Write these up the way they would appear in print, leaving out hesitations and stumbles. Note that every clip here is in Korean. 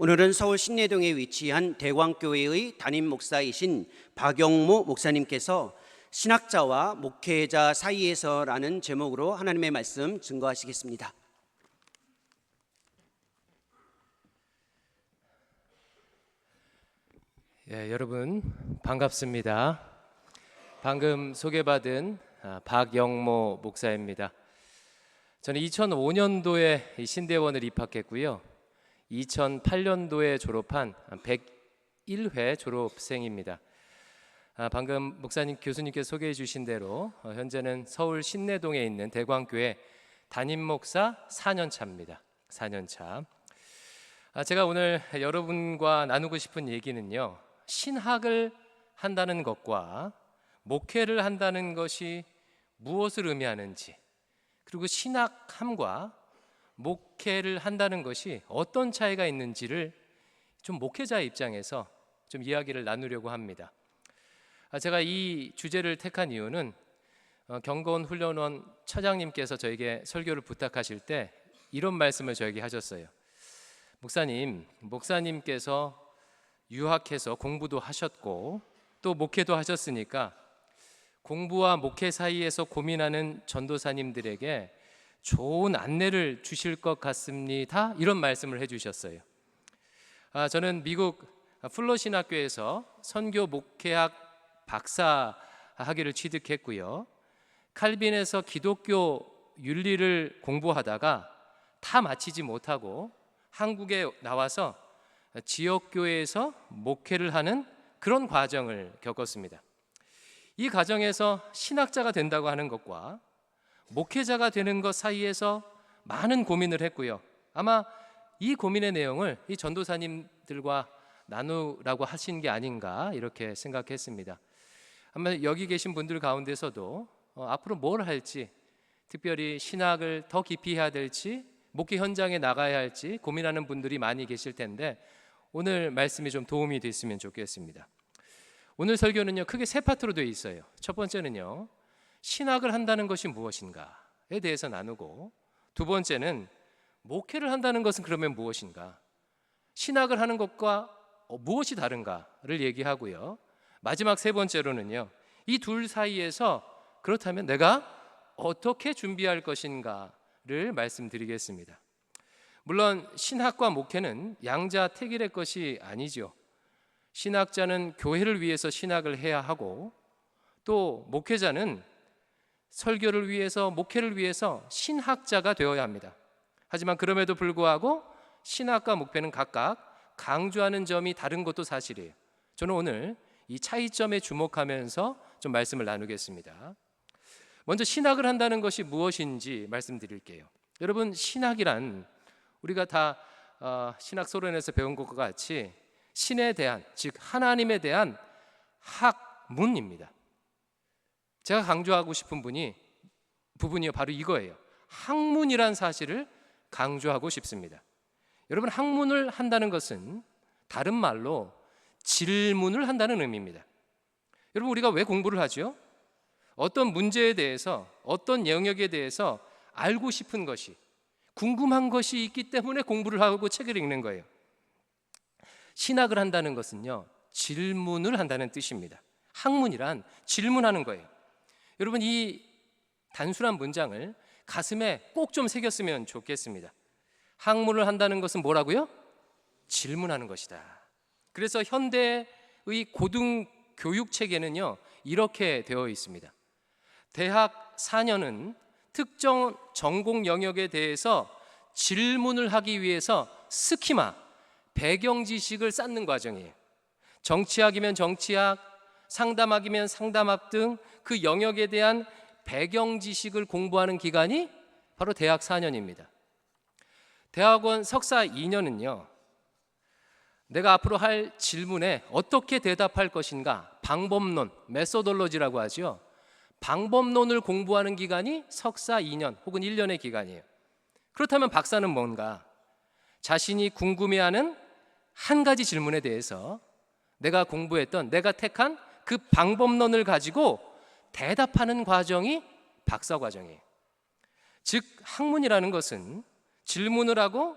오늘은 서울 신내동에 위치한 대광교회의 담임 목사이신 박영모 목사님께서 신학자와 목회자 사이에서라는 제목으로 하나님의 말씀 증거하시겠습니다. 여러분 반갑습니다. 방금 소개받은 박영모 목사입니다. 저는 2005년도에 신대원을 입학했고요. 2008년도에 졸업한 101회 졸업생입니다. 방금 목사님 교수님께서 소개해 주신 대로 현재는 서울 신내동에 있는 대광교회 담임 목사 4년차입니다. 4년차. 제가 오늘 여러분과 나누고 싶은 얘기는요, 신학을 한다는 것과 목회를 한다는 것이 무엇을 의미하는지, 그리고 신학함과 목회를 한다는 것이 어떤 차이가 있는지를 좀 목회자의 입장에서 좀 이야기를 나누려고 합니다. 제가 이 주제를 택한 이유는 경건 훈련원 처장님께서 저에게 설교를 부탁하실 때 이런 말씀을 저에게 하셨어요. 목사님께서 유학해서 공부도 하셨고 또 목회도 하셨으니까 공부와 목회 사이에서 고민하는 전도사님들에게 좋은 안내를 주실 것 같습니다. 이런 말씀을 해주셨어요. 저는 미국 플러신학교에서 선교 목회학 박사 학위를 취득했고요. 칼빈에서 기독교 윤리를 공부하다가 다 마치지 못하고 한국에 나와서 지역교회에서 목회를 하는 그런 과정을 겪었습니다. 이 과정에서 신학자가 된다고 하는 것과 목회자가 되는 것 사이에서 많은 고민을 했고요. 아마 이 고민의 내용을 이 전도사님들과 나누라고 하신 게 아닌가 이렇게 생각했습니다. 아마 여기 계신 분들 가운데서도 앞으로 뭘 할지, 특별히 신학을 더 깊이 해야 될지, 목회 현장에 나가야 할지 고민하는 분들이 많이 계실 텐데 오늘 말씀이 좀 도움이 됐으면 좋겠습니다. 오늘 설교는요, 크게 세 파트로 되어 있어요. 첫 번째는요, 신학을 한다는 것이 무엇인가에 대해서 나누고, 두 번째는 목회를 한다는 것은 그러면 무엇인가, 신학을 하는 것과 무엇이 다른가를 얘기하고요. 마지막 세 번째로는요, 이 둘 사이에서 그렇다면 내가 어떻게 준비할 것인가를 말씀드리겠습니다. 물론 신학과 목회는 양자택일의 것이 아니죠. 신학자는 교회를 위해서 신학을 해야 하고, 또 목회자는 설교를 위해서, 목회를 위해서 신학자가 되어야 합니다. 하지만 그럼에도 불구하고 신학과 목회는 각각 강조하는 점이 다른 것도 사실이에요. 저는 오늘 이 차이점에 주목하면서 좀 말씀을 나누겠습니다. 먼저 신학을 한다는 것이 무엇인지 말씀드릴게요. 여러분, 신학이란 우리가 다 신학 소론에서 배운 것과 같이 신에 대한, 즉 하나님에 대한 학문입니다. 제가 강조하고 싶은 부분이 바로 이거예요. 학문이란 사실을 강조하고 싶습니다. 여러분, 학문을 한다는 것은 다른 말로 질문을 한다는 의미입니다. 여러분, 우리가 왜 공부를 하죠? 어떤 문제에 대해서, 어떤 영역에 대해서 알고 싶은 것이, 궁금한 것이 있기 때문에 공부를 하고 책을 읽는 거예요. 신학을 한다는 것은요, 질문을 한다는 뜻입니다. 학문이란 질문하는 거예요. 여러분, 이 단순한 문장을 가슴에 꼭 좀 새겼으면 좋겠습니다. 학문을 한다는 것은 뭐라고요? 질문하는 것이다. 그래서 현대의 고등교육 체계는요, 이렇게 되어 있습니다. 대학 4년은 특정 전공 영역에 대해서 질문을 하기 위해서 스키마, 배경 지식을 쌓는 과정이에요. 정치학이면 정치학, 상담학이면 상담학 등 그 영역에 대한 배경 지식을 공부하는 기간이 바로 대학 4년입니다. 대학원 석사 2년은요, 내가 앞으로 할 질문에 어떻게 대답할 것인가, 방법론, 메소돌로지라고 하죠. 방법론을 공부하는 기간이 석사 2년 혹은 1년의 기간이에요. 그렇다면 박사는 뭔가? 자신이 궁금해하는 한 가지 질문에 대해서 내가 공부했던, 내가 택한 그 방법론을 가지고 대답하는 과정이 박사 과정이에요. 즉 학문이라는 것은 질문을 하고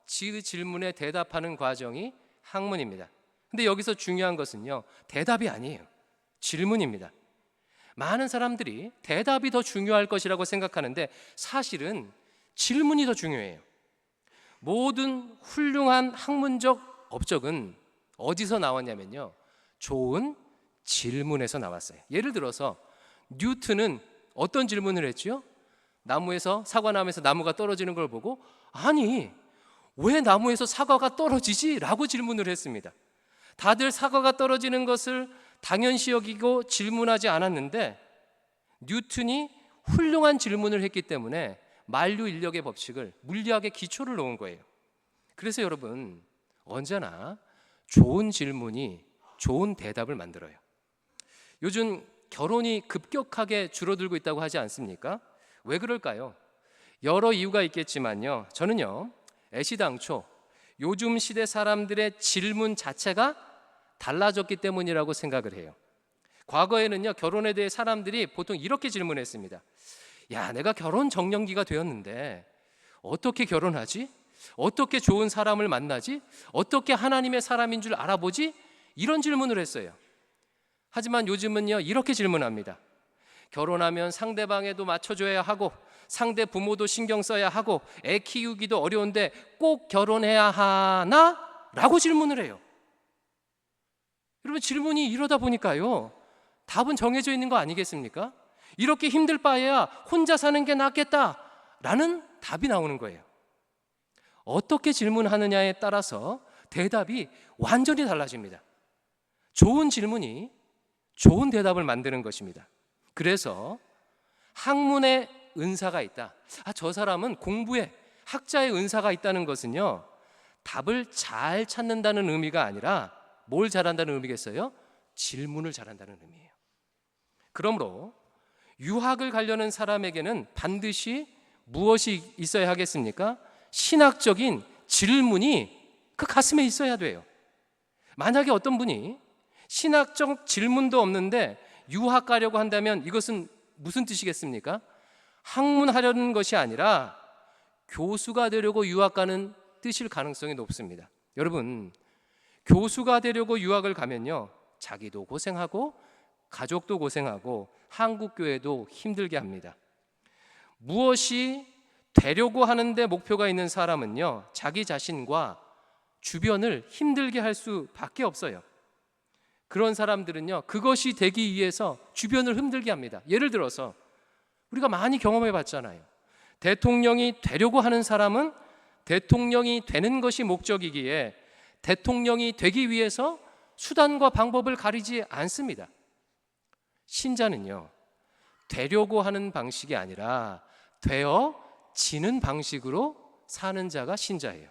그 질문에 대답하는 과정이 학문입니다. 근데 여기서 중요한 것은요, 대답이 아니에요. 질문입니다. 많은 사람들이 대답이 더 중요할 것이라고 생각하는데 사실은 질문이 더 중요해요. 모든 훌륭한 학문적 업적은 어디서 나왔냐면요, 좋은 질문에서 나왔어요. 예를 들어서 뉴턴은 어떤 질문을 했지요? 사과나무에서 나무가 떨어지는 걸 보고 아니 왜 나무에서 사과가 떨어지지? 라고 질문을 했습니다. 다들 사과가 떨어지는 것을 당연시 여기고 질문하지 않았는데 뉴턴이 훌륭한 질문을 했기 때문에 만류인력의 법칙을, 물리학의 기초를 놓은 거예요. 그래서 여러분, 언제나 좋은 질문이 좋은 대답을 만들어요. 요즘 결혼이 급격하게 줄어들고 있다고 하지 않습니까? 왜 그럴까요? 여러 이유가 있겠지만요, 저는요, 애시당초 요즘 시대 사람들의 질문 자체가 달라졌기 때문이라고 생각을 해요. 과거에는요, 결혼에 대해 사람들이 보통 이렇게 질문했습니다. 야, 내가 결혼 정년기가 되었는데 어떻게 결혼하지? 어떻게 좋은 사람을 만나지? 어떻게 하나님의 사람인 줄 알아보지? 이런 질문을 했어요. 하지만 요즘은요, 이렇게 질문합니다. 결혼하면 상대방에도 맞춰줘야 하고 상대 부모도 신경 써야 하고 애 키우기도 어려운데 꼭 결혼해야 하나? 라고 질문을 해요. 여러분, 질문이 이러다 보니까요, 답은 정해져 있는 거 아니겠습니까? 이렇게 힘들 바에야 혼자 사는 게 낫겠다라는 답이 나오는 거예요. 어떻게 질문하느냐에 따라서 대답이 완전히 달라집니다. 좋은 질문이 좋은 대답을 만드는 것입니다. 그래서 학문의 은사가 있다. 저 사람은 공부에 학자의 은사가 있다는 것은요, 답을 잘 찾는다는 의미가 아니라 뭘 잘한다는 의미겠어요? 질문을 잘한다는 의미예요. 그러므로 유학을 가려는 사람에게는 반드시 무엇이 있어야 하겠습니까? 신학적인 질문이 그 가슴에 있어야 돼요. 만약에 어떤 분이 신학적 질문도 없는데 유학 가려고 한다면 이것은 무슨 뜻이겠습니까? 학문하려는 것이 아니라 교수가 되려고 유학 가는 뜻일 가능성이 높습니다. 여러분, 교수가 되려고 유학을 가면요, 자기도 고생하고 가족도 고생하고 한국 교회도 힘들게 합니다. 무엇이 되려고 하는데 목표가 있는 사람은요, 자기 자신과 주변을 힘들게 할 수밖에 없어요. 그런 사람들은요, 그것이 되기 위해서 주변을 힘들게 합니다. 예를 들어서 우리가 많이 경험해 봤잖아요. 대통령이 되려고 하는 사람은 대통령이 되는 것이 목적이기에 대통령이 되기 위해서 수단과 방법을 가리지 않습니다. 신자는요, 되려고 하는 방식이 아니라 되어지는 방식으로 사는 자가 신자예요.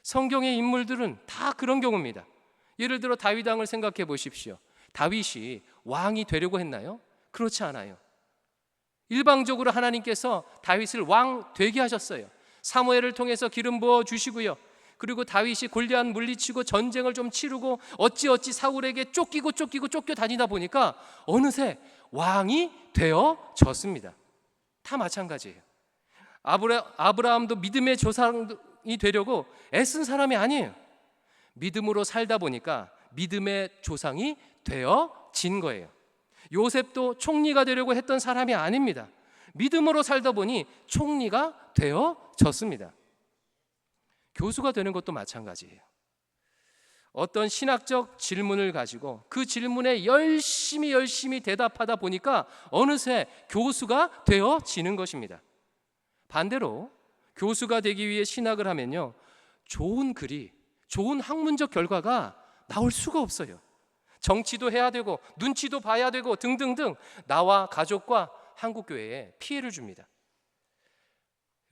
성경의 인물들은 다 그런 경우입니다. 예를 들어 다윗 왕을 생각해 보십시오. 다윗이 왕이 되려고 했나요? 그렇지 않아요. 일방적으로 하나님께서 다윗을 왕 되게 하셨어요. 사무엘을 통해서 기름 부어 주시고요. 그리고 다윗이 골리앗 물리치고 전쟁을 좀 치르고 어찌어찌 사울에게 쫓겨 다니다 보니까 어느새 왕이 되어졌습니다. 다 마찬가지예요. 아브라함도 믿음의 조상이 되려고 애쓴 사람이 아니에요. 믿음으로 살다 보니까 믿음의 조상이 되어진 거예요. 요셉도 총리가 되려고 했던 사람이 아닙니다. 믿음으로 살다 보니 총리가 되어졌습니다. 교수가 되는 것도 마찬가지예요. 어떤 신학적 질문을 가지고 그 질문에 열심히 대답하다 보니까 어느새 교수가 되어지는 것입니다. 반대로 교수가 되기 위해 신학을 하면요, 좋은 글이, 좋은 학문적 결과가 나올 수가 없어요. 정치도 해야 되고 눈치도 봐야 되고 등등등 나와 가족과 한국교회에 피해를 줍니다.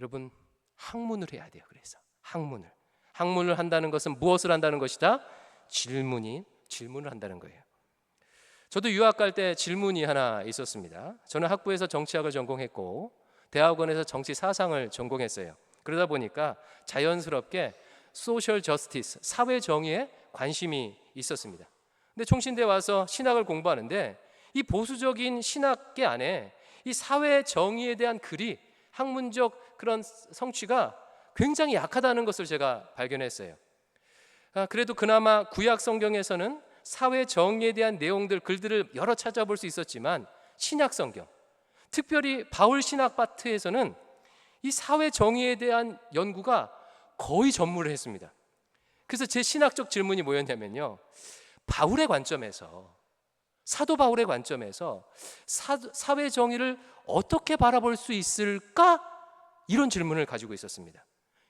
여러분, 학문을 해야 돼요. 그래서 학문을 한다는 것은 무엇을 한다는 것이다? 질문을 한다는 거예요. 저도 유학 갈 때 질문이 하나 있었습니다. 저는 학부에서 정치학을 전공했고 대학원에서 정치 사상을 전공했어요. 그러다 보니까 자연스럽게 소셜 저스티스, 사회 정의에 관심이 있었습니다. 근데 총신대 와서 신학을 공부하는데 이 보수적인 신학계 안에 이 사회 정의에 대한 글이, 학문적 그런 성취가 굉장히 약하다는 것을 제가 발견했어요. 그래도 그나마 구약 성경에서는 사회 정의에 대한 내용들, 글들을 여러 찾아볼 수 있었지만 신약 성경, 특별히 바울 신학 파트에서는 이 사회 정의에 대한 연구가 거의 전무를 했습니다. 그래서 제 신학적 질문이 뭐였냐면요, 바울의 관점에서, 사도 바울의 관점에서 사회 정의를 어떻게 바라볼 수 있을까? 이런 질문을 가지고 있었습니다.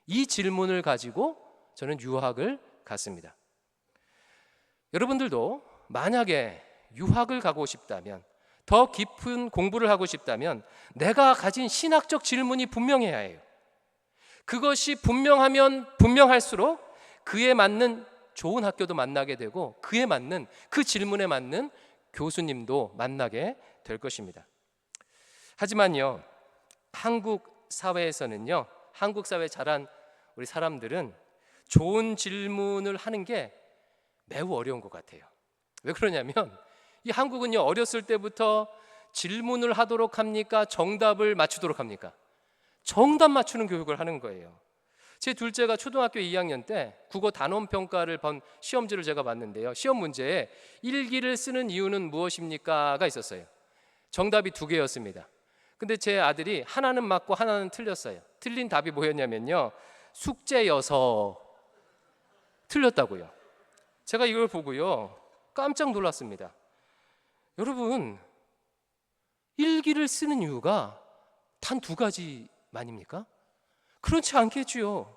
이 질문을 가지고 저는 유학을 갔습니다. 여러분들도 만약에 유학을 가고 싶다면, 더 깊은 공부를 하고 싶다면 내가 가진 신학적 질문이 분명해야 해요. 그것이 분명하면 분명할수록 그에 맞는 좋은 학교도 만나게 되고 그에 맞는, 그 질문에 맞는 교수님도 만나게 될 것입니다. 하지만요, 한국 사회에서는요, 한국 사회에 자란 우리 사람들은 좋은 질문을 하는 게 매우 어려운 것 같아요. 왜 그러냐면 이 한국은요, 어렸을 때부터 질문을 하도록 합니까? 정답을 맞추도록 합니까? 정답 맞추는 교육을 하는 거예요. 제 둘째가 초등학교 2학년 때 국어 단원평가를 본 시험지를 제가 봤는데요, 시험 문제에 일기를 쓰는 이유는 무엇입니까?가 있었어요. 정답이 2개였습니다. 근데 제 아들이 하나는 맞고 하나는 틀렸어요. 틀린 답이 뭐였냐면요, 숙제여서 틀렸다고요. 제가 이걸 보고요, 깜짝 놀랐습니다. 여러분, 일기를 쓰는 이유가 단 2가지만입니까? 그렇지 않겠지요.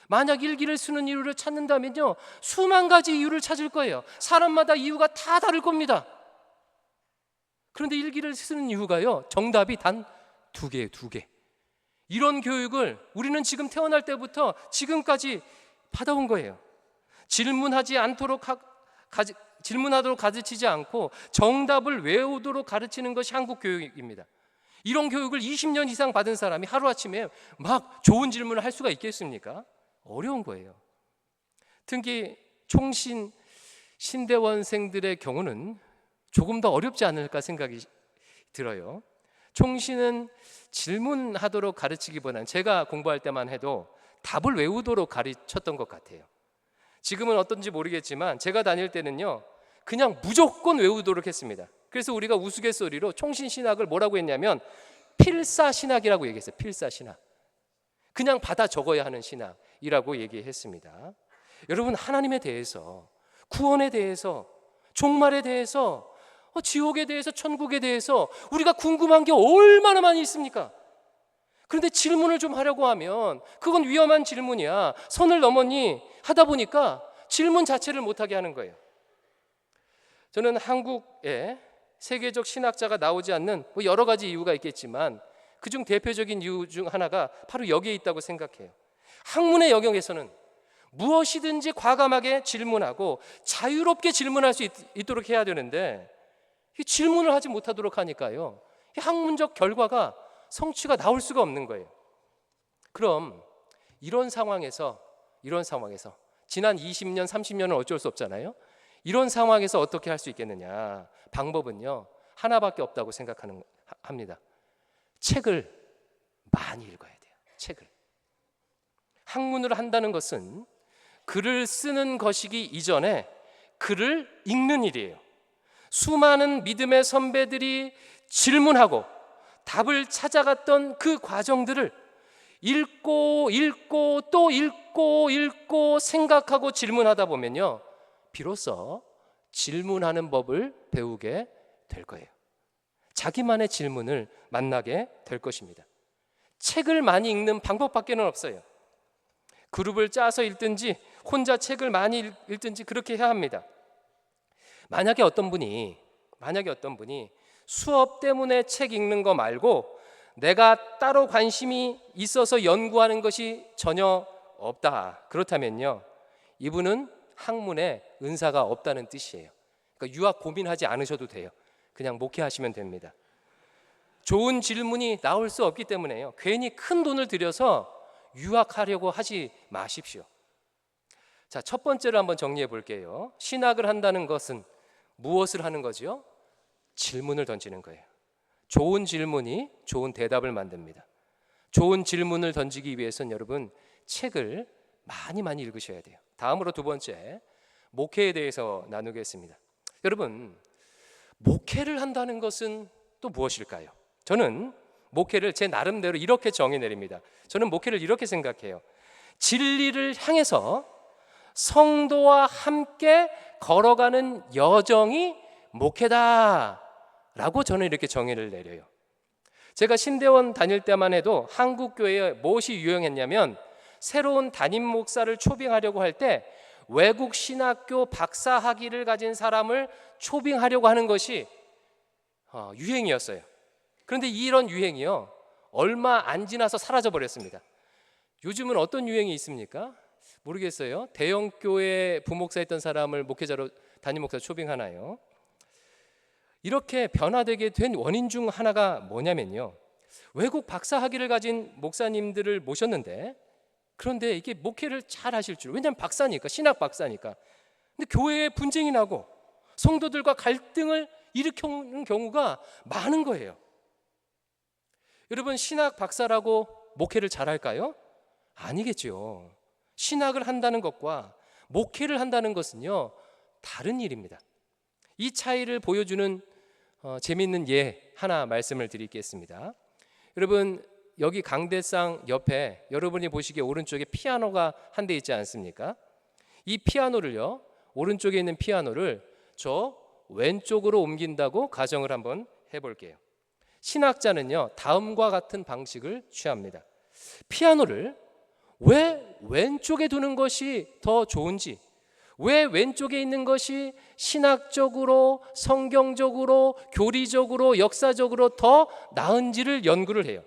만약 일기를 쓰는 이유를 찾는다면요, 수만 가지 이유를 찾을 거예요. 사람마다 이유가 다 다를 겁니다. 그런데 일기를 쓰는 이유가요, 정답이 단 2개예요, 2개. 이런 교육을 우리는 지금 태어날 때부터 지금까지 받아온 거예요. 질문하도록 가르치지 않고 정답을 외우도록 가르치는 것이 한국 교육입니다. 이런 교육을 20년 이상 받은 사람이 하루아침에 막 좋은 질문을 할 수가 있겠습니까? 어려운 거예요. 특히 총신 신대원생들의 경우는 조금 더 어렵지 않을까 생각이 들어요. 총신은 질문하도록 가르치기보다는 제가 공부할 때만 해도 답을 외우도록 가르쳤던 것 같아요. 지금은 어떤지 모르겠지만 제가 다닐 때는요, 그냥 무조건 외우도록 했습니다. 그래서 우리가 우스갯소리로 총신신학을 뭐라고 했냐면 필사신학이라고 얘기했어요. 필사신학. 그냥 받아 적어야 하는 신학이라고 얘기했습니다. 여러분, 하나님에 대해서, 구원에 대해서, 종말에 대해서, 지옥에 대해서, 천국에 대해서 우리가 궁금한 게 얼마나 많이 있습니까? 그런데 질문을 좀 하려고 하면 그건 위험한 질문이야, 선을 넘었니 하다 보니까 질문 자체를 못하게 하는 거예요. 저는 한국에 세계적 신학자가 나오지 않는 여러 가지 이유가 있겠지만 그중 대표적인 이유 중 하나가 바로 여기에 있다고 생각해요. 학문의 영역에서는 무엇이든지 과감하게 질문하고 자유롭게 질문할 수 있도록 해야 되는데 이 질문을 하지 못하도록 하니까요, 이 학문적 결과가, 성취가 나올 수가 없는 거예요. 그럼 이런 상황에서 지난 20년, 30년은 어쩔 수 없잖아요. 이런 상황에서 어떻게 할 수 있겠느냐? 방법은요, 하나밖에 없다고 생각합니다. 책을 많이 읽어야 돼요. 책을. 학문을 한다는 것은 글을 쓰는 것이기 이전에 글을 읽는 일이에요. 수많은 믿음의 선배들이 질문하고 답을 찾아갔던 그 과정들을 읽고 또 읽고 생각하고 질문하다 보면요, 비로소 질문하는 법을 배우게 될 거예요. 자기만의 질문을 만나게 될 것입니다. 책을 많이 읽는 방법밖에는 없어요. 그룹을 짜서 읽든지 혼자 책을 많이 읽든지 그렇게 해야 합니다. 만약에 어떤 분이 수업 때문에 책 읽는 거 말고 내가 따로 관심이 있어서 연구하는 것이 전혀 없다, 그렇다면요, 이분은 학문에 은사가 없다는 뜻이에요. 그러니까 유학 고민하지 않으셔도 돼요. 그냥 목회하시면 됩니다. 좋은 질문이 나올 수 없기 때문에요, 괜히 큰 돈을 들여서 유학하려고 하지 마십시오. 자, 첫 번째로 한번 정리해 볼게요. 신학을 한다는 것은 무엇을 하는 거죠? 질문을 던지는 거예요. 좋은 질문이 좋은 대답을 만듭니다. 좋은 질문을 던지기 위해서는 여러분, 책을 많이 읽으셔야 돼요. 다음으로 두 번째, 목회에 대해서 나누겠습니다. 여러분, 목회를 한다는 것은 또 무엇일까요? 저는 목회를 제 나름대로 이렇게 정의 내립니다. 저는 목회를 이렇게 생각해요. 진리를 향해서 성도와 함께 걸어가는 여정이 목회다라고 저는 이렇게 정의를 내려요. 제가 신대원 다닐 때만 해도 한국 교회에 무엇이 유행했냐면, 새로운 담임 목사를 초빙하려고 할 때 외국 신학교 박사 학위를 가진 사람을 초빙하려고 하는 것이 유행이었어요. 그런데 이런 유행이요, 얼마 안 지나서 사라져 버렸습니다. 요즘은 어떤 유행이 있습니까? 모르겠어요. 대형 교회 부목사했던 사람을 목회자로 담임 목사 초빙하나요? 이렇게 변화되게 된 원인 중 하나가 뭐냐면요, 외국 박사 학위를 가진 목사님들을 모셨는데, 그런데 이게 목회를 잘 하실 줄, 왜냐하면 박사니까, 신학 박사니까. 근데 교회에 분쟁이 나고 성도들과 갈등을 일으키는 경우가 많은 거예요. 여러분, 신학 박사라고 목회를 잘할까요? 아니겠죠. 신학을 한다는 것과 목회를 한다는 것은요, 다른 일입니다. 이 차이를 보여주는 재미있는 예 하나 말씀을 드리겠습니다. 여러분, 여기 강대상 옆에 여러분이 보시기에 오른쪽에 피아노가 한 대 있지 않습니까? 이 피아노를요, 오른쪽에 있는 피아노를 저 왼쪽으로 옮긴다고 가정을 한번 해볼게요. 신학자는요, 다음과 같은 방식을 취합니다. 피아노를 왜 왼쪽에 두는 것이 더 좋은지, 왜 왼쪽에 있는 것이 신학적으로, 성경적으로, 교리적으로, 역사적으로 더 나은지를 연구를 해요.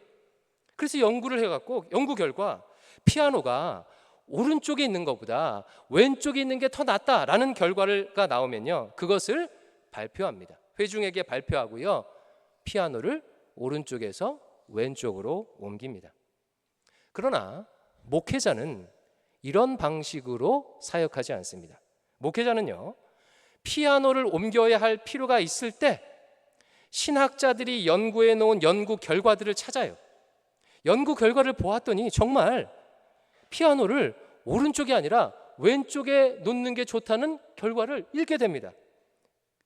그래서 연구를 해갖고 연구 결과 피아노가 오른쪽에 있는 것보다 왼쪽에 있는 게 더 낫다라는 결과가 나오면요, 그것을 발표합니다. 회중에게 발표하고요, 피아노를 오른쪽에서 왼쪽으로 옮깁니다. 그러나 목회자는 이런 방식으로 사역하지 않습니다. 목회자는요, 피아노를 옮겨야 할 필요가 있을 때 신학자들이 연구해 놓은 연구 결과들을 찾아요. 연구 결과를 보았더니 정말 피아노를 오른쪽이 아니라 왼쪽에 놓는 게 좋다는 결과를 읽게 됩니다.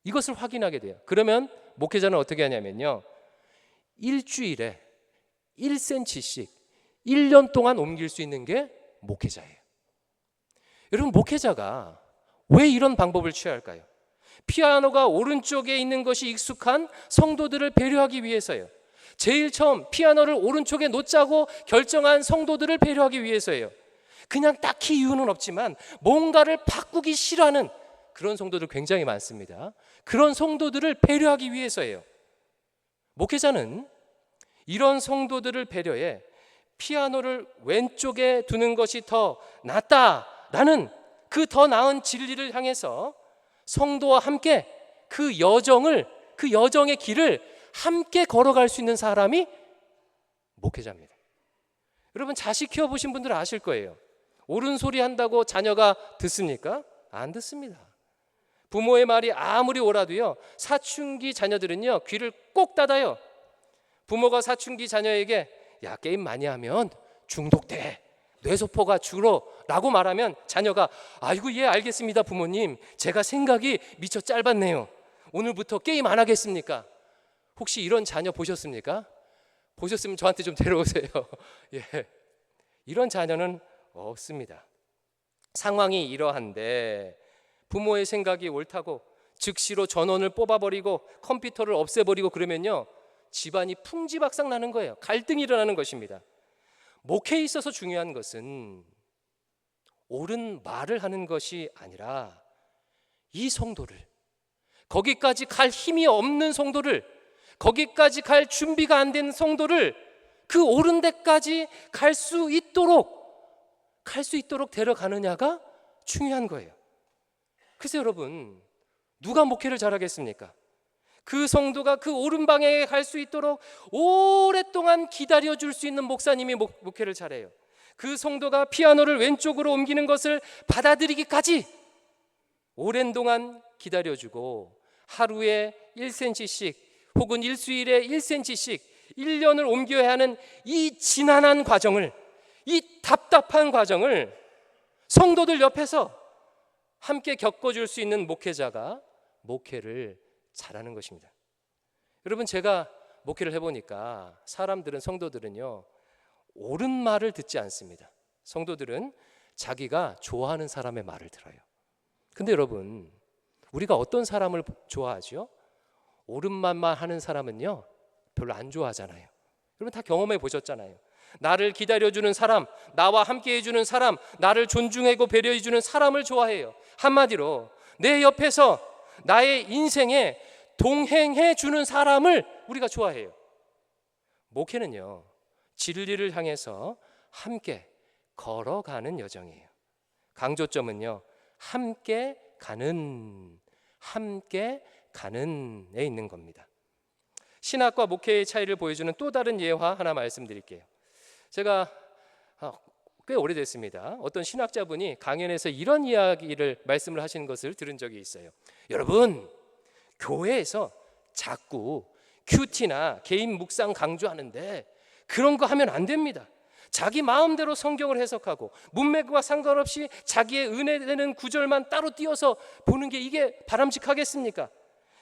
이것을 확인하게 돼요. 그러면 목회자는 어떻게 하냐면요, 일주일에 1cm씩 1년 동안 옮길 수 있는 게 목회자예요. 여러분, 목회자가 왜 이런 방법을 취할까요? 피아노가 오른쪽에 있는 것이 익숙한 성도들을 배려하기 위해서예요. 제일 처음 피아노를 오른쪽에 놓자고 결정한 성도들을 배려하기 위해서예요. 그냥 딱히 이유는 없지만 뭔가를 바꾸기 싫어하는 그런 성도들 굉장히 많습니다. 그런 성도들을 배려하기 위해서예요. 목회자는 이런 성도들을 배려해 피아노를 왼쪽에 두는 것이 더 낫다라는 그 더 나은 진리를 향해서 성도와 함께 그 여정의 길을 함께 걸어갈 수 있는 사람이 목회자입니다. 여러분, 자식 키워보신 분들은 아실 거예요. 옳은 소리 한다고 자녀가 듣습니까? 안 듣습니다. 부모의 말이 아무리 옳아도요, 사춘기 자녀들은요, 귀를 꼭 닫아요. 부모가 사춘기 자녀에게 야, 게임 많이 하면 중독돼, 뇌세포가 줄어 라고 말하면 자녀가 아이고 예 알겠습니다 부모님, 제가 생각이 미처 짧았네요, 오늘부터 게임 안 하겠습니까? 혹시 이런 자녀 보셨습니까? 보셨으면 저한테 좀 데려오세요. 예, 이런 자녀는 없습니다. 상황이 이러한데 부모의 생각이 옳다고 즉시로 전원을 뽑아버리고 컴퓨터를 없애버리고 그러면요, 집안이 풍지박상 나는 거예요. 갈등이 일어나는 것입니다. 목회에 있어서 중요한 것은 옳은 말을 하는 것이 아니라 이 성도를, 거기까지 갈 힘이 없는 성도를, 거기까지 갈 준비가 안 된 성도를 그 옳은 데까지 갈 수 있도록 데려가느냐가 중요한 거예요. 그래서 여러분, 누가 목회를 잘하겠습니까? 그 성도가 그 옳은 방향에 갈 수 있도록 오랫동안 기다려줄 수 있는 목사님이 목회를 잘해요. 그 성도가 피아노를 왼쪽으로 옮기는 것을 받아들이기까지 오랜 동안 기다려주고 하루에 1cm씩 혹은 일주일에 1cm씩 1년을 옮겨야 하는 이 지난한 과정을, 이 답답한 과정을 성도들 옆에서 함께 겪어줄 수 있는 목회자가 목회를 잘하는 것입니다. 여러분, 제가 목회를 해보니까 사람들은, 성도들은요, 옳은 말을 듣지 않습니다. 성도들은 자기가 좋아하는 사람의 말을 들어요. 근데 여러분, 우리가 어떤 사람을 좋아하죠? 옳은 말만 하는 사람은요, 별로 안 좋아하잖아요. 여러분 다 경험해 보셨잖아요. 나를 기다려주는 사람, 나와 함께 해주는 사람, 나를 존중하고 배려해주는 사람을 좋아해요. 한마디로 내 옆에서 나의 인생에 동행해 주는 사람을 우리가 좋아해요. 목회는요, 진리를 향해서 함께 걸어가는 여정이에요. 강조점은요, 함께 가는에 있는 겁니다. 신학과 목회의 차이를 보여주는 또 다른 예화 하나 말씀드릴게요. 제가 꽤 오래됐습니다. 어떤 신학자분이 강연에서 이런 이야기를 말씀을 하시는 것을 들은 적이 있어요. 여러분, 교회에서 자꾸 큐티나 개인 묵상 강조하는데 그런 거 하면 안 됩니다. 자기 마음대로 성경을 해석하고 문맥과 상관없이 자기의 은혜되는 구절만 따로 띄어서 보는 게 이게 바람직하겠습니까?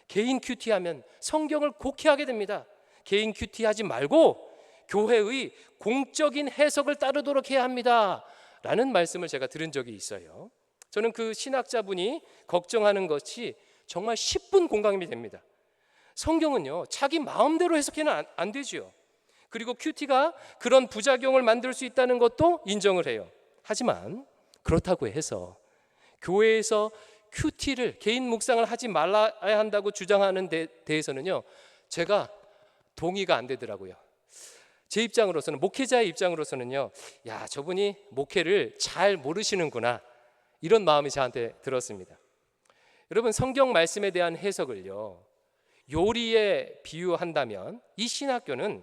개인 큐티하면 성경을 곡해하게 됩니다. 개인 큐티하지 말고 교회의 공적인 해석을 따르도록 해야 합니다 라는 말씀을 제가 들은 적이 있어요. 저는 그 신학자분이 걱정하는 것이 정말 10분 공감이 됩니다. 성경은요, 자기 마음대로 해석해는 안 되죠. 그리고 큐티가 그런 부작용을 만들 수 있다는 것도 인정을 해요. 하지만 그렇다고 해서 교회에서 큐티를, 개인 묵상을 하지 말아야 한다고 주장하는 데 대해서는요, 제가 동의가 안 되더라고요. 제 입장으로서는, 목회자의 입장으로서는요, 야, 저분이 목회를 잘 모르시는구나, 이런 마음이 저한테 들었습니다. 여러분, 성경 말씀에 대한 해석을요, 요리에 비유한다면 이 신학교는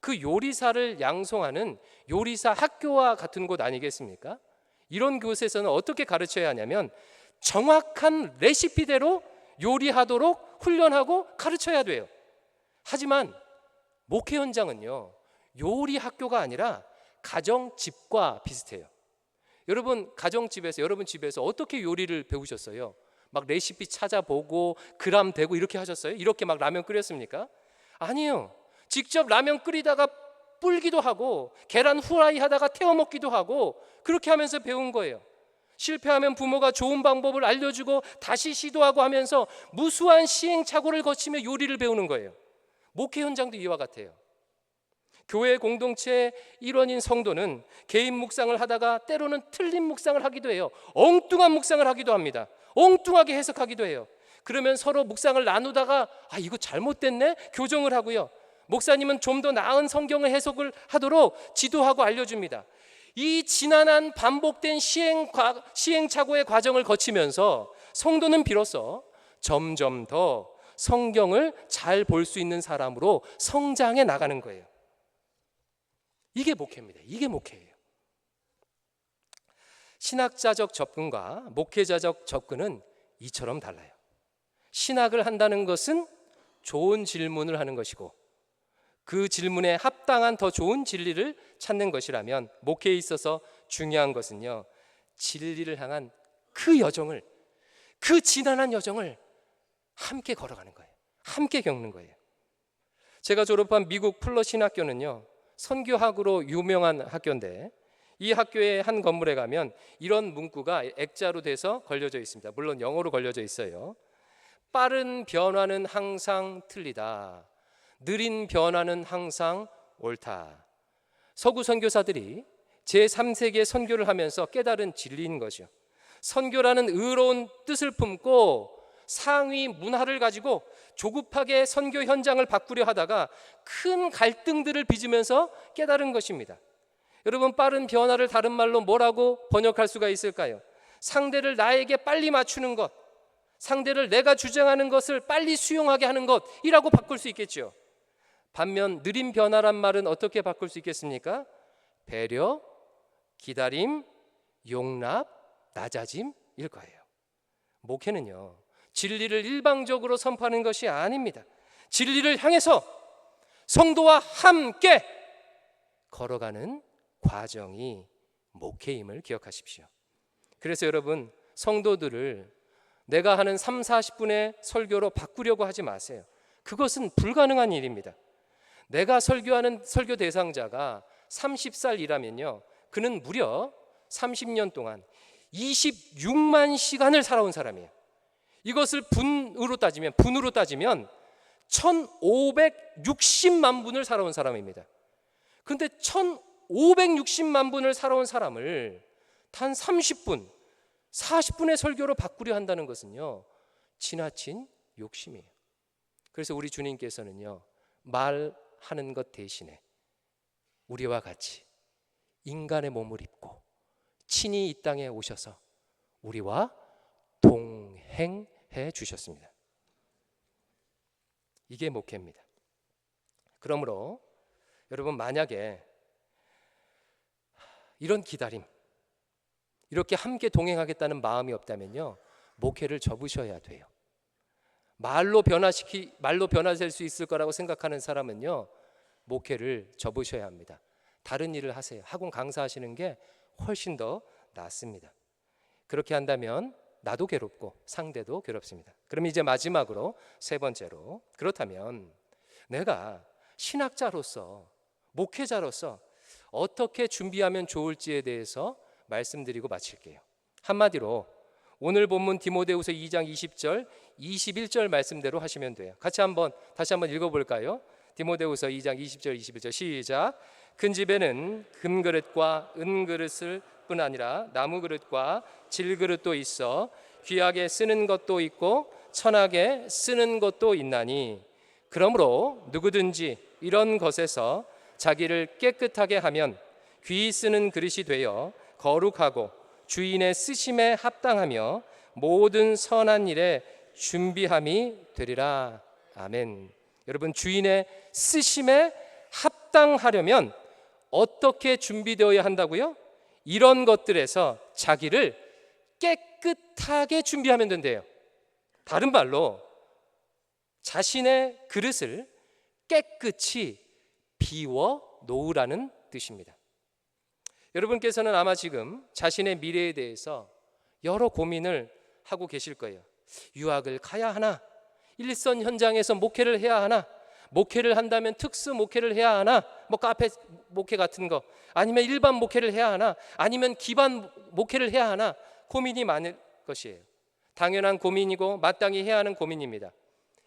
그 요리사를 양성하는 요리사 학교와 같은 곳 아니겠습니까? 이런 곳에서는 어떻게 가르쳐야 하냐면 정확한 레시피대로 요리하도록 훈련하고 가르쳐야 돼요. 하지만 목회 현장은요, 요리 학교가 아니라 가정집과 비슷해요. 여러분, 가정집에서, 여러분 집에서 어떻게 요리를 배우셨어요? 막 레시피 찾아보고 그람 대고 이렇게 하셨어요? 이렇게 막 라면 끓였습니까? 아니요. 직접 라면 끓이다가 불기도 하고 계란 후라이 하다가 태워 먹기도 하고 그렇게 하면서 배운 거예요. 실패하면 부모가 좋은 방법을 알려주고 다시 시도하고 하면서 무수한 시행착오를 거치며 요리를 배우는 거예요. 목회 현장도 이와 같아요. 교회 공동체의 일원인 성도는 개인 묵상을 하다가 때로는 틀린 묵상을 하기도 해요. 엉뚱한 묵상을 하기도 합니다. 엉뚱하게 해석하기도 해요. 그러면 서로 묵상을 나누다가 이거 잘못됐네? 교정을 하고요. 목사님은 좀 더 나은 성경을 해석을 하도록 지도하고 알려줍니다. 이 지난한 반복된 시행착오의 과정을 거치면서 성도는 비로소 점점 더 성경을 잘 볼 수 있는 사람으로 성장해 나가는 거예요. 이게 목회입니다. 이게 목회예요. 신학자적 접근과 목회자적 접근은 이처럼 달라요. 신학을 한다는 것은 좋은 질문을 하는 것이고 그 질문에 합당한 더 좋은 진리를 찾는 것이라면, 목회에 있어서 중요한 것은요, 진리를 향한 그 여정을, 그 지난한 여정을 함께 걸어가는 거예요. 함께 겪는 거예요. 제가 졸업한 미국 풀러 신학교는요, 선교학으로 유명한 학교인데 이 학교의 한 건물에 가면 이런 문구가 액자로 돼서 걸려져 있습니다. 물론 영어로 걸려져 있어요. 빠른 변화는 항상 틀리다. 느린 변화는 항상 옳다. 서구 선교사들이 제3세기의 선교를 하면서 깨달은 진리인 거죠. 선교라는 의로운 뜻을 품고 상위 문화를 가지고 조급하게 선교 현장을 바꾸려 하다가 큰 갈등들을 빚으면서 깨달은 것입니다. 여러분, 빠른 변화를 다른 말로 뭐라고 번역할 수가 있을까요? 상대를 나에게 빨리 맞추는 것, 상대를 내가 주장하는 것을 빨리 수용하게 하는 것이라고 바꿀 수 있겠죠. 반면 느린 변화란 말은 어떻게 바꿀 수 있겠습니까? 배려, 기다림, 용납, 낮아짐일 거예요. 목회는요, 진리를 일방적으로 선포하는 것이 아닙니다. 진리를 향해서 성도와 함께 걸어가는 과정이 목회임을 기억하십시오. 그래서 여러분, 성도들을 내가 하는 3, 40분의 설교로 바꾸려고 하지 마세요. 그것은 불가능한 일입니다. 내가 설교하는 설교 대상자가 30살이라면요, 그는 무려 30년 동안 26만 시간을 살아온 사람이에요. 이것을 분으로 따지면 1560만 분을 살아온 사람입니다. 그런데 1560만 분을 살아온 사람을 단 30분, 40분의 설교로 바꾸려 한다는 것은요, 지나친 욕심이에요. 그래서 우리 주님께서는요, 말하는 것 대신에 우리와 같이 인간의 몸을 입고 친히 이 땅에 오셔서 우리와 동행해 주셨습니다. 이게 목회입니다. 그러므로 여러분, 만약에 이런 기다림, 이렇게 함께 동행하겠다는 마음이 없다면요, 목회를 접으셔야 돼요. 말로 변화될 수 있을 거라고 생각하는 사람은요, 목회를 접으셔야 합니다. 다른 일을 하세요. 학원 강사하시는 게 훨씬 더 낫습니다. 그렇게 한다면 나도 괴롭고 상대도 괴롭습니다. 그럼 이제 마지막으로 세 번째로, 그렇다면 내가 신학자로서, 목회자로서 어떻게 준비하면 좋을지에 대해서 말씀드리고 마칠게요. 한마디로 오늘 본문 디모데후서 2장 20절, 21절 말씀대로 하시면 돼요. 다시 한번 읽어볼까요? 디모데후서 2장 20절, 21절 시작. 큰 집에는 금그릇과 은그릇을 뿐 아니라 나무그릇과 질그릇도 있어 귀하게 쓰는 것도 있고 천하게 쓰는 것도 있나니, 그러므로 누구든지 이런 것에서 자기를 깨끗하게 하면 귀히 쓰는 그릇이 되어 거룩하고 주인의 쓰심에 합당하며 모든 선한 일에 준비함이 되리라. 아멘. 여러분, 주인의 쓰심에 합당하려면 어떻게 준비되어야 한다고요? 이런 것들에서 자기를 깨끗하게 준비하면 된대요. 다른 말로 자신의 그릇을 깨끗이 비워 놓으라는 뜻입니다. 여러분께서는 아마 지금 자신의 미래에 대해서 여러 고민을 하고 계실 거예요. 유학을 가야 하나? 일선 현장에서 목회를 해야 하나? 목회를 한다면 특수 목회를 해야 하나? 뭐 카페 목회 같은 거, 아니면 일반 목회를 해야 하나? 아니면 기반 목회를 해야 하나? 고민이 많을 것이에요. 당연한 고민이고 마땅히 해야 하는 고민입니다.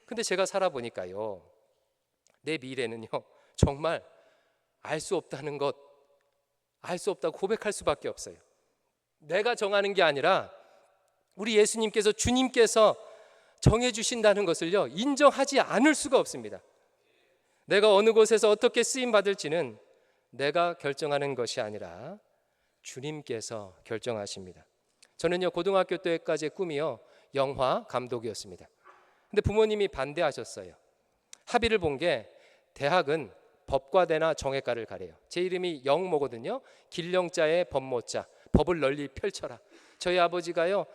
근데 제가 살아보니까요, 내 미래는요, 정말 알 수 없다는 것, 알 수 없다고 고백할 수밖에 없어요. 내가 정하는 게 아니라 우리 예수님께서, 주님께서 정해주신다는 것을요, 인정하지 않을 수가 없습니다. 내가 어느 곳에서 어떻게 쓰임 받을지는 내가 결정하는 것이 아니라 주님께서 결정하십니다. 저는요, 고등학교 때까지의 꿈이요, 영화 감독이었습니다. 근데 부모님이 반대하셨어요. 합의를 본 게 대학은 법과대나 정외과를 가래요. 제 이름이 영모거든요. 길령자에 법모자, 법을 널리 펼쳐라. 저희 아버지가요,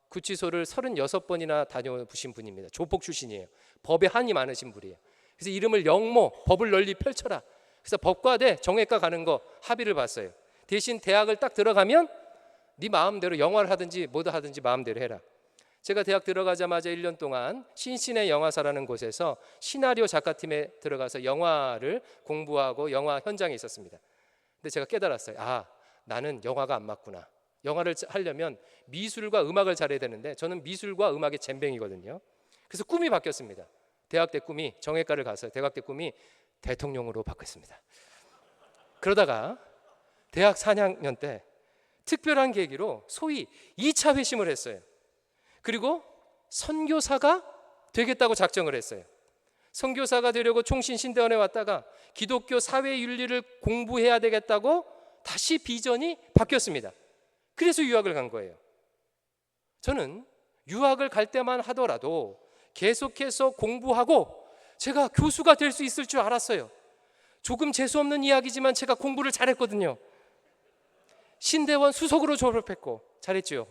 구치소를 36번이나 다녀보신 분입니다. 조폭 출신이에요. 법에 한이 많으신 분이에요. 그래서 이름을 영모, 법을 널리 펼쳐라. 그래서 법과대, 정외과 가는 거 합의를 봤어요. 대신 대학을 딱 들어가면 네 마음대로 영화를 하든지 뭐든 하든지 마음대로 해라. 제가 대학 들어가자마자 1년 동안 신신의 영화사라는 곳에서 시나리오 작가팀에 들어가서 영화를 공부하고 영화 현장에 있었습니다. 근데 제가 깨달았어요. 아, 나는 영화가 안 맞구나. 영화를 하려면 미술과 음악을 잘해야 되는데 저는 미술과 음악의 젬병이거든요. 그래서 꿈이 바뀌었습니다. 대학 때 꿈이, 정외과를 가서 대학 때 꿈이 대통령으로 바뀌었습니다. 그러다가 대학 4학년 때 특별한 계기로 소위 2차 회심을 했어요. 그리고 선교사가 되겠다고 작정을 했어요. 선교사가 되려고 총신신대원에 왔다가 기독교 사회윤리를 공부해야 되겠다고 다시 비전이 바뀌었습니다. 그래서 유학을 간 거예요. 저는 유학을 갈 때만 하더라도 계속해서 공부하고 제가 교수가 될 수 있을 줄 알았어요. 조금 재수없는 이야기지만 제가 공부를 잘했거든요. 신대원 수석으로 졸업했고 잘했죠.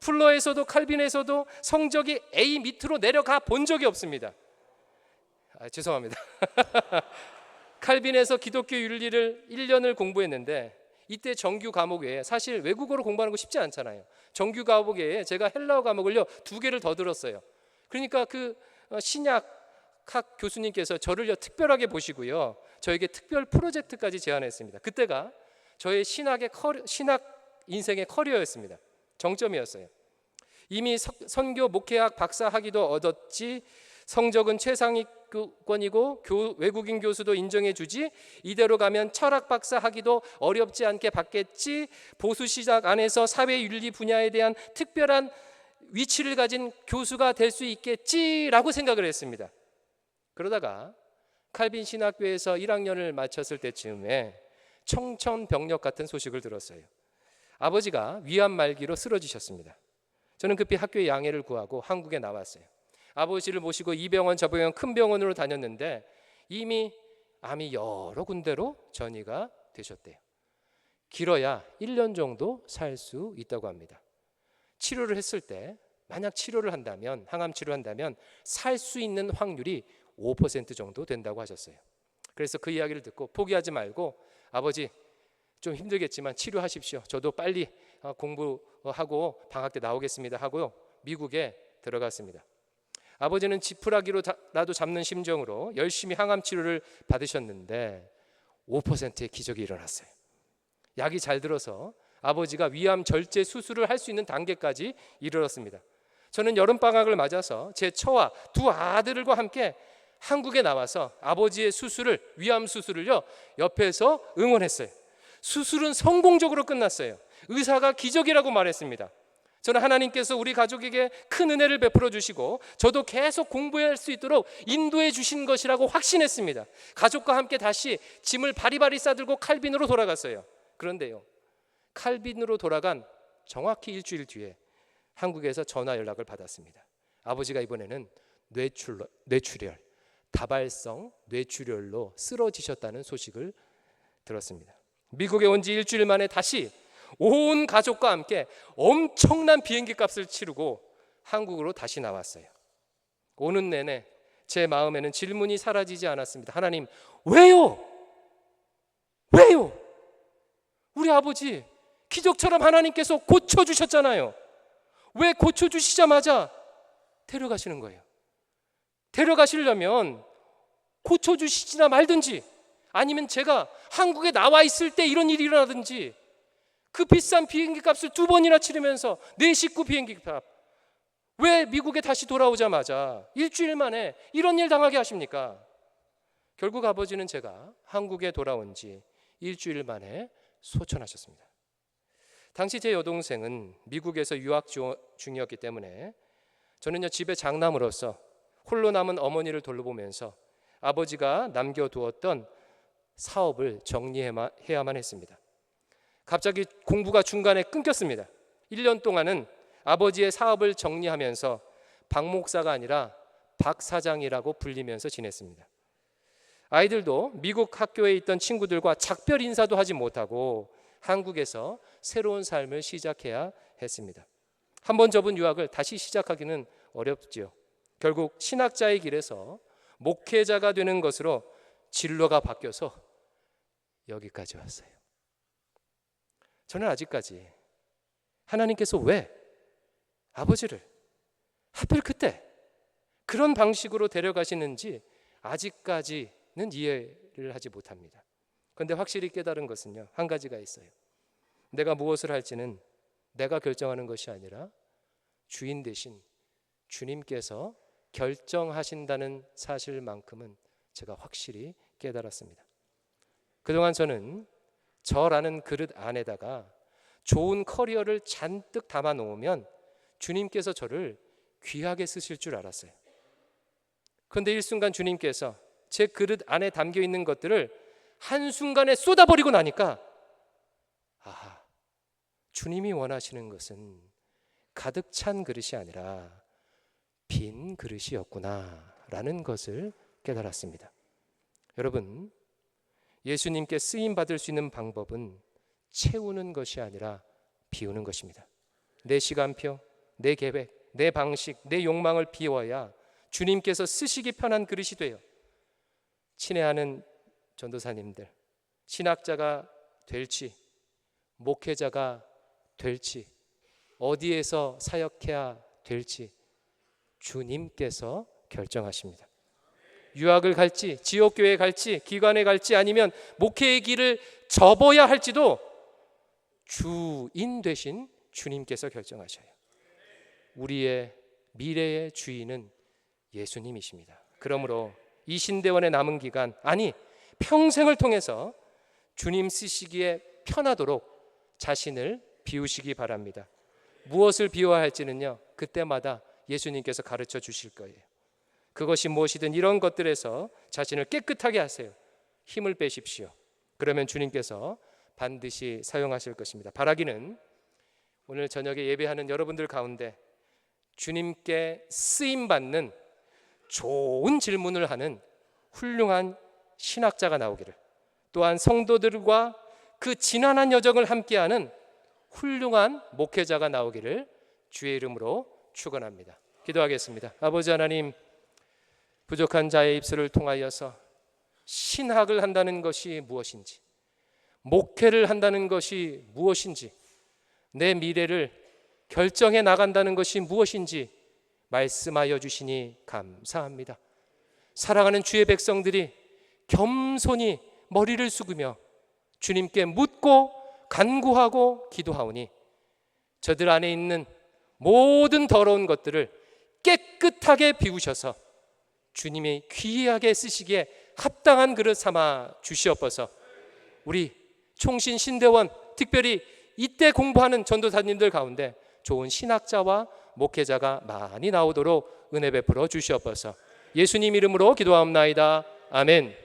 풀러에서도 칼빈에서도 성적이 A 밑으로 내려가 본 적이 없습니다. 죄송합니다. 칼빈에서 기독교 윤리를 1년을 공부했는데 이때 정규 과목 외에 사실 외국어로 공부하는 거 쉽지 않잖아요. 정규 과목 외에 제가 헬라어 과목을요 2개를 더 들었어요. 그러니까 그 신약학 교수님께서 저를요 특별하게 보시고요 저에게 특별 프로젝트까지 제안했습니다. 그때가 저의 신학 인생의 커리어였습니다. 정점이었어요. 이미 선교 목회학 박사 학위도 얻었지, 성적은 최상위권이고 외국인 교수도 인정해 주지, 이대로 가면 철학 박사 학위도 어렵지 않게 받겠지, 보수 시작 안에서 사회 윤리 분야에 대한 특별한 위치를 가진 교수가 될 수 있겠지라고 생각을 했습니다. 그러다가 칼빈 신학교에서 1학년을 마쳤을 때쯤에 청천벽력 같은 소식을 들었어요. 아버지가 위암 말기로 쓰러지셨습니다. 저는 급히 학교의 양해를 구하고 한국에 나왔어요. 아버지를 모시고 이 병원 저 병원 큰 병원으로 다녔는데 이미 암이 여러 군데로 전이가 되셨대요. 길어야 1년 정도 살 수 있다고 합니다. 치료를 했을 때 만약 치료를 한다면, 항암 치료를 한다면 살 수 있는 확률이 5% 정도 된다고 하셨어요. 그래서 그 이야기를 듣고 포기하지 말고 아버지 좀 힘들겠지만 치료하십시오. 저도 빨리 공부하고 방학 때 나오겠습니다 하고요 미국에 들어갔습니다. 아버지는 지푸라기로라도 잡는 심정으로 열심히 항암 치료를 받으셨는데 5%의 기적이 일어났어요. 약이 잘 들어서 아버지가 위암 절제 수술을 할 수 있는 단계까지 이르렀습니다. 저는 여름방학을 맞아서 제 처와 두 아들과 함께 한국에 나와서 아버지의 위암 수술을요 옆에서 응원했어요. 수술은 성공적으로 끝났어요. 의사가 기적이라고 말했습니다. 저는 하나님께서 우리 가족에게 큰 은혜를 베풀어 주시고 저도 계속 공부할 수 있도록 인도해 주신 것이라고 확신했습니다. 가족과 함께 다시 짐을 바리바리 싸들고 칼빈으로 돌아갔어요. 그런데요, 칼빈으로 돌아간 정확히 일주일 뒤에 한국에서 전화 연락을 받았습니다. 아버지가 이번에는 뇌출혈, 다발성 뇌출혈로 쓰러지셨다는 소식을 들었습니다. 미국에 온 지 일주일 만에 다시 온 가족과 함께 엄청난 비행기 값을 치르고 한국으로 다시 나왔어요. 오는 내내 제 마음에는 질문이 사라지지 않았습니다. 하나님, 왜요? 왜요? 우리 아버지 기적처럼 하나님께서 고쳐주셨잖아요. 왜 고쳐주시자마자 데려가시는 거예요? 데려가시려면 고쳐주시지나 말든지, 아니면 제가 한국에 나와 있을 때 이런 일이 일어나든지, 그 비싼 비행기 값을 2번이나 치르면서 내 식구 비행기 값, 왜 미국에 다시 돌아오자마자 일주일 만에 이런 일 당하게 하십니까? 결국 아버지는 제가 한국에 돌아온 지 일주일 만에 소천하셨습니다. 당시 제 여동생은 미국에서 유학 중이었기 때문에 저는요 집에 장남으로서 홀로 남은 어머니를 돌보면서 아버지가 남겨두었던 사업을 정리해야만 했습니다. 갑자기 공부가 중간에 끊겼습니다. 1년 동안은 아버지의 사업을 정리하면서 박 목사가 아니라 박 사장이라고 불리면서 지냈습니다. 아이들도 미국 학교에 있던 친구들과 작별 인사도 하지 못하고 한국에서 새로운 삶을 시작해야 했습니다. 한번 접은 유학을 다시 시작하기는 어렵지요. 결국 신학자의 길에서 목회자가 되는 것으로 진로가 바뀌어서 여기까지 왔어요. 저는 아직까지 하나님께서 왜 아버지를 하필 그때 그런 방식으로 데려가시는지 아직까지는 이해를 하지 못합니다. 그런데 확실히 깨달은 것은요, 한 가지가 있어요. 내가 무엇을 할지는 내가 결정하는 것이 아니라 주인 되신 주님께서 결정하신다는 사실만큼은 제가 확실히 깨달았습니다. 그동안 저는 저라는 그릇 안에다가 좋은 커리어를 잔뜩 담아 놓으면 주님께서 저를 귀하게 쓰실 줄 알았어요. 그런데 일순간 주님께서 제 그릇 안에 담겨 있는 것들을 한순간에 쏟아버리고 나니까 아하, 주님이 원하시는 것은 가득 찬 그릇이 아니라 빈 그릇이었구나 라는 것을 깨달았습니다. 여러분, 예수님께 쓰임 받을 수 있는 방법은 채우는 것이 아니라 비우는 것입니다. 내 시간표, 내 계획, 내 방식, 내 욕망을 비워야 주님께서 쓰시기 편한 그릇이 돼요. 친애하는 전도사님들 신학자가 될지 목회자가 될지 어디에서 사역해야 될지 주님께서 결정하십니다. 유학을 갈지 지옥교회에 갈지 기관에 갈지 아니면 목회의 길을 접어야 할지도 주인 되신 주님께서 결정하셔요. 우리의 미래의 주인은 예수님이십니다. 그러므로 이 신대원의 남은 기간, 아니 평생을 통해서 주님 쓰시기에 편하도록 자신을 비우시기 바랍니다. 무엇을 비워야 할지는요, 그때마다 예수님께서 가르쳐 주실 거예요. 그것이 무엇이든 이런 것들에서 자신을 깨끗하게 하세요. 힘을 빼십시오. 그러면 주님께서 반드시 사용하실 것입니다. 바라기는 오늘 저녁에 예배하는 여러분들 가운데 주님께 쓰임받는 좋은 질문을 하는 훌륭한 신학자가 나오기를, 또한 성도들과 그 지난한 여정을 함께하는 훌륭한 목회자가 나오기를 주의 이름으로 축원합니다. 기도하겠습니다. 아버지 하나님, 부족한 자의 입술을 통하여서 신학을 한다는 것이 무엇인지, 목회를 한다는 것이 무엇인지, 내 미래를 결정해 나간다는 것이 무엇인지 말씀하여 주시니 감사합니다. 사랑하는 주의 백성들이 겸손히 머리를 숙이며 주님께 묻고 간구하고 기도하오니 저들 안에 있는 모든 더러운 것들을 깨끗하게 비우셔서 주님이 귀하게 쓰시기에 합당한 그릇 삼아 주시옵소서. 우리 총신 신대원, 특별히 이때 공부하는 전도사님들 가운데 좋은 신학자와 목회자가 많이 나오도록 은혜 베풀어 주시옵소서. 예수님 이름으로 기도하옵나이다. 아멘.